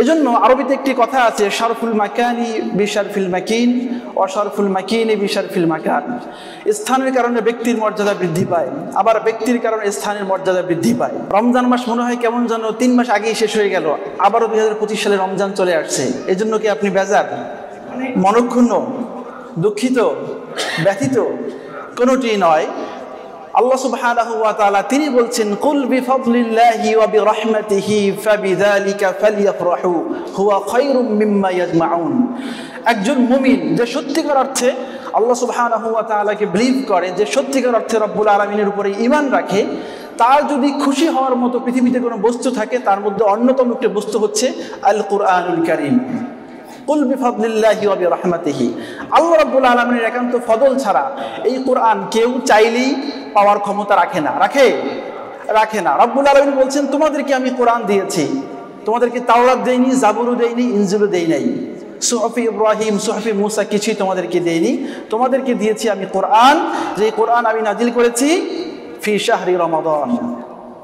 এজন্য আরবিতে একটি কথা আছে, শারফুল মাকানি বিশারফিল মাকিন ও শারফুল মাকিনি বিশারফিল মাকান। স্থানের কারণে ব্যক্তির মর্যাদা বৃদ্ধি পায়, আবার ব্যক্তির কারণে স্থানের মর্যাদা বৃদ্ধি পায়। রমজান মাস মনে হয় কেমন যেন 3 মাস আগেই শেষ হয়ে গেল, আবারও 2025 সালে রমজান চলে আসছে। এজন্য কি আপনি বেজার, মনক্ষুণ্ণ, দুঃখিত, ব্যথিত? কোনোটি নয়। আল্লাহ সুবহানাহু ওয়া তাআলা তিনি বলছেন, কুল বিফাদলিল্লাহি ওয়া বিরহমাতিহি ফাবিযালিকা ফালইফরাহু হুয়া খায়রুম মিম্মা ইয়াজমাউন। একজন মুমিন যে সত্যিকার অর্থে আল্লাহ সুবহানাহু ওয়া তাআলাকে বিলিভ করে, যে সত্যিকার অর্থে রব্বুল আলামিনের উপরে ঈমান রাখে, তার যদি খুশি হওয়ার মতো পৃথিবীতে কোনো বস্তু থাকে, তার মধ্যে অন্যতম একটি বস্তু হচ্ছে আল কুরআনুল কারীম। কুল বিফাদলিল্লাহি ওয়া বিরহমাতিহি। আল্লাহ রাব্বুল আলামিনের একান্ত ফজল ছাড়া এই কোরআন কেউ চাইলেই পাওয়ার ক্ষমতা রাখে না। রাখে না। রাব্বুল আলামিন বলছেন, তোমাদেরকে আমি কোরআন দিয়েছি, তোমাদেরকে তাওরাত দেইনি, জাবুরও দেইনি, ইনজিলও দেই নাই, সুহফি ইব্রাহিম, সুহফি মুসা কিছুই তোমাদেরকে দেইনি। তোমাদেরকে দিয়েছি আমি কোরআন, যে কোরআন আমি নাজিল করেছি ফি শাহরি রমাদান,